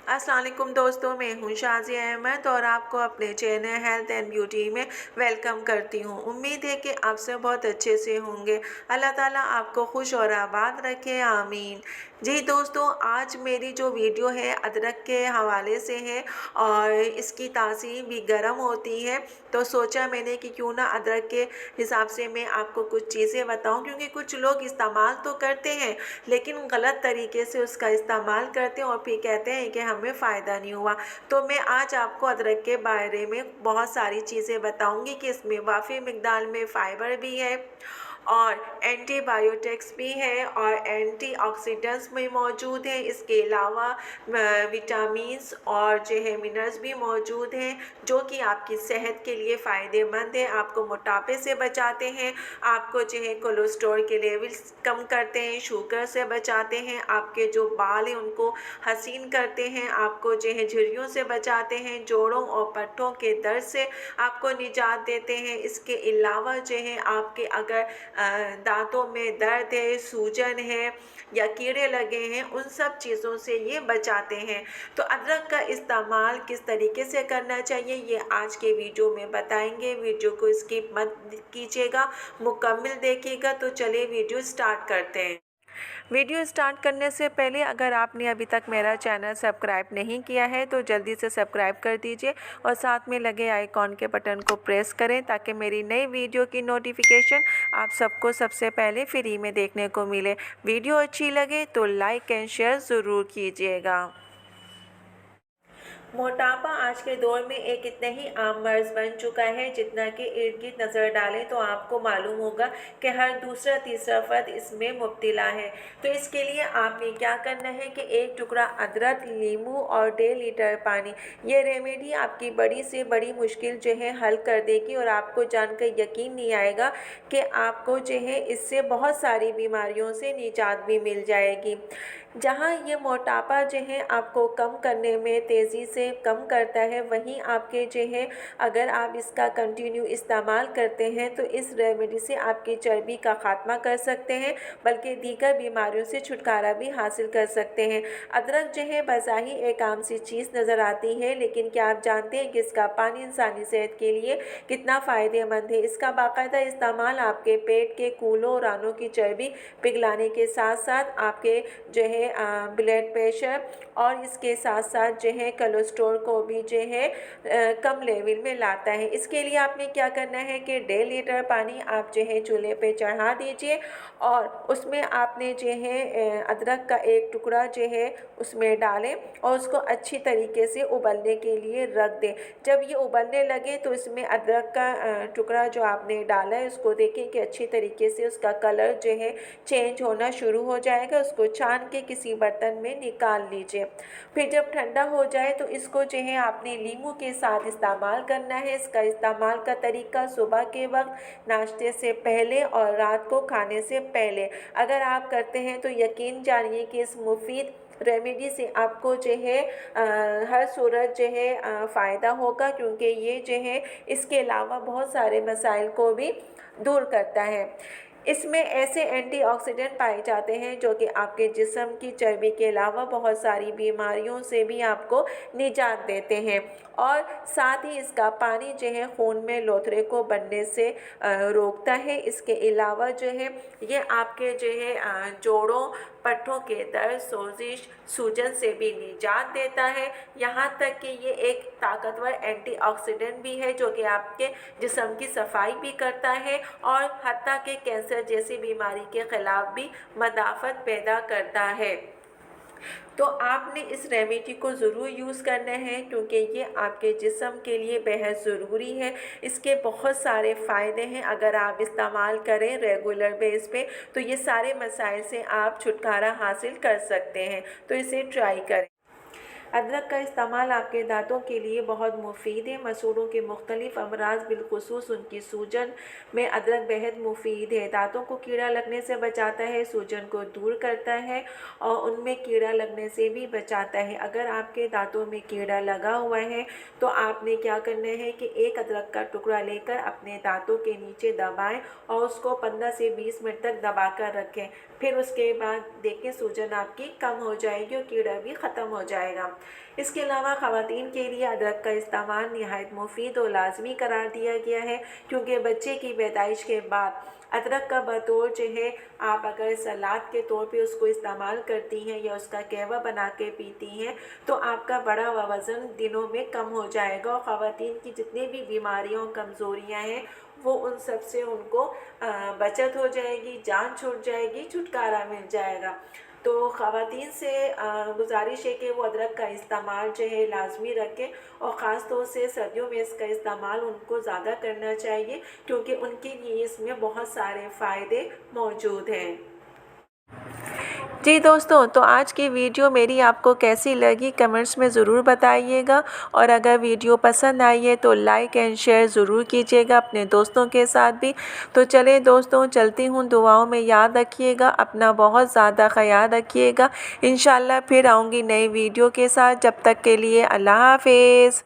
अस्सलाम वालेकुम दोस्तों, मैं हूँ शाज़िया अहमद और आपको अपने चैनल हेल्थ एंड ब्यूटी में वेलकम करती हूँ। उम्मीद है कि आप सब बहुत अच्छे से होंगे। अल्लाह ताला आपको खुश और आबाद रखे, आमीन। जी दोस्तों, आज मेरी जो वीडियो है अदरक के हवाले से है और इसकी तासीर भी गर्म होती है, तो सोचा मैंने कि क्यों ना अदरक के हिसाब से मैं आपको कुछ चीज़ें बताऊँ, क्योंकि कुछ लोग इस्तेमाल तो करते हैं लेकिन गलत तरीके से उसका इस्तेमाल करते हैं और फिर कहते हैं कि हमें फ़ायदा नहीं हुआ। तो मैं आज आपको अदरक के बारे में बहुत सारी चीज़ें बताऊंगी कि इसमें वाफ़ी मिक़दार में फ़ाइबर भी है और एंटीबायोटिक्स भी है और एंटीऑक्सीडेंट्स भी मौजूद हैं। इसके अलावा विटामिन्स और जो है मिनरल्स भी मौजूद हैं जो कि आपकी सेहत के लिए फ़ायदेमंद है। आपको मोटापे से बचाते हैं, आपको जो है कोलेस्ट्रॉल के लेवल्स कम करते हैं, शुगर से बचाते हैं, आपके जो बाल हैं उनको हसीन करते हैं, आपको जो है झुर्रियों से बचाते हैं, जोड़ों और पट्टों के दर्द से आपको निजात देते हैं। इसके अलावा जो है आपके अगर दांतों में दर्द है, सूजन है या कीड़े लगे हैं, उन सब चीज़ों से ये बचाते हैं। तो अदरक का इस्तेमाल किस तरीके से करना चाहिए ये आज के वीडियो में बताएंगे। वीडियो को स्किप मत कीजिएगा, मुकम्मल देखिएगा। तो चलिए वीडियो स्टार्ट करते हैं। वीडियो स्टार्ट करने से पहले अगर आपने अभी तक मेरा चैनल सब्सक्राइब नहीं किया है तो जल्दी से सब्सक्राइब कर दीजिए और साथ में लगे आइकॉन के बटन को प्रेस करें ताकि मेरी नई वीडियो की नोटिफिकेशन आप सबको सबसे पहले फ्री में देखने को मिले। वीडियो अच्छी लगे तो लाइक एंड शेयर ज़रूर कीजिएगा। मोटापा आज के दौर में एक इतना ही आम मर्ज बन चुका है जितना कि इर्द गिर्द नज़र डालें तो आपको मालूम होगा कि हर दूसरा तीसरा फर्द इसमें मुब्तला है। तो इसके लिए आपने क्या करना है कि एक टुकड़ा अदरक, नींबू और 1.5 लीटर पानी, ये रेमेडी आपकी बड़ी से बड़ी मुश्किल जो है हल कर देगी और आपको जानकर यकीन नहीं आएगा कि आपको जो है इससे बहुत सारी बीमारियों से निजात भी मिल जाएगी। जहाँ ये मोटापा जो है आपको कम करने में तेज़ी से कम करता है, वहीं आपके जो है अगर आप इसका कंटिन्यू इस्तेमाल करते हैं तो इस रेमेडी से आपकी चर्बी का ख़ात्मा कर सकते हैं, बल्कि दीगर बीमारियों से छुटकारा भी हासिल कर सकते हैं। अदरक जो है बज़ाहिर एक आम सी चीज़ नज़र आती है, लेकिन क्या आप जानते हैं कि इसका पानी इंसानी सेहत के लिए कितना फ़ायदेमंद है। इसका बाकायदा इस्तेमाल आपके पेट के कूल्हों और रानों की चर्बी पिघलाने के साथ साथ आपके जो है ब्लड प्रेशर और इसके साथ साथ जो है कोलेस्ट्रॉल को भी जो है कम लेवल में लाता है। इसके लिए आपने क्या करना है कि 1.5 लीटर पानी आप जो है चूल्हे पे चढ़ा दीजिए और उसमें आपने जो है अदरक का एक टुकड़ा जो है उसमें डालें और उसको अच्छी तरीके से उबलने के लिए रख दें। जब ये उबलने लगे तो इसमें अदरक का टुकड़ा जो आपने डाला है उसको देखें कि अच्छी तरीके से उसका कलर जो है चेंज होना शुरू हो जाएगा। उसको छान के किसी बर्तन में निकाल लीजिए। फिर जब ठंडा हो जाए तो इसको जो है आपने नींबू के साथ इस्तेमाल करना है। इसका इस्तेमाल का तरीका सुबह के वक्त नाश्ते से पहले और रात को खाने से पहले अगर आप करते हैं तो यकीन जानिए कि इस मुफीद रेमेडी से आपको जो है हर सूरत जो है फ़ायदा होगा, क्योंकि ये जो है इसके अलावा बहुत सारे मसाइल को भी दूर करता है। इसमें ऐसे एंटीऑक्सीडेंट पाए जाते हैं जो कि आपके जिस्म की चर्बी के अलावा बहुत सारी बीमारियों से भी आपको निजात देते हैं और साथ ही इसका पानी जो है खून में लोथरे को बनने से रोकता है। इसके अलावा जो है ये आपके जो है जोड़ों, पट्टों के दर्द, सोजिश, सूजन से भी निजात देता है। यहाँ तक कि ये एक ताकतवर एंटीऑक्सीडेंट भी है जो कि आपके जिस्म की सफाई भी करता है और हत्ता के कैंसर जैसी बीमारी के खिलाफ भी मदाफ़त पैदा करता है। तो आपने इस रेमेडी को ज़रूर यूज़ करना है क्योंकि ये आपके जिस्म के लिए बेहद ज़रूरी है। इसके बहुत सारे फ़ायदे हैं। अगर आप इस्तेमाल करें रेगुलर बेस पे तो ये सारे मसाइल से आप छुटकारा हासिल कर सकते हैं। तो इसे ट्राई करें। अदरक का इस्तेमाल आपके दांतों के लिए बहुत मुफीद है। मसूड़ों के मुख्तलिफ अमराज बिलखुसूस उनकी सूजन में अदरक बेहद मुफीद है। दांतों को कीड़ा लगने से बचाता है, सूजन को दूर करता है और उनमें कीड़ा लगने से भी बचाता है। अगर आपके दांतों में कीड़ा लगा हुआ है तो आपने क्या करना है कि एक अदरक का टुकड़ा लेकर अपने दांतों के नीचे दबाएं और उसको 15 से 20 मिनट तक दबा कर रखें। फिर उसके बाद देखें सूजन आपकी कम हो जाएगी और कीड़ा भी ख़त्म हो जाएगा। इसके अलावा ख़वातीन के लिए अदरक का इस्तेमाल निहायत मुफीद और लाजमी करार दिया गया है, क्योंकि बच्चे की पैदाइश के बाद अदरक का बतौर जो है आप अगर सलाद के तौर पे उसको इस्तेमाल करती हैं या उसका कहवा बना के पीती हैं तो आपका बढ़ा हुआ वज़न दिनों में कम हो जाएगा और ख़वातीन की जितनी भी बीमारियों कमज़ोरियाँ हैं वो उन सब से उनको बचत हो जाएगी, जान छूट जाएगी, छुटकारा मिल जाएगा। तो ख़वातीन से गुज़ारिश है कि वो अदरक का इस्तेमाल जो है लाजमी रखें और ख़ास तौर से सर्दियों में इसका इस्तेमाल उनको ज़्यादा करना चाहिए, क्योंकि उनके लिए इसमें बहुत सारे फ़ायदे मौजूद हैं। जी दोस्तों, तो आज की वीडियो मेरी आपको कैसी लगी कमेंट्स में ज़रूर बताइएगा, और अगर वीडियो पसंद आई है तो लाइक एंड शेयर ज़रूर कीजिएगा अपने दोस्तों के साथ भी। तो चले दोस्तों, चलती हूँ, दुआओं में याद रखिएगा, अपना बहुत ज़्यादा ख्याल रखिएगा। इंशाल्लाह फिर आऊँगी नई वीडियो के साथ, जब तक के लिए अल्लाह हाफ़िज़।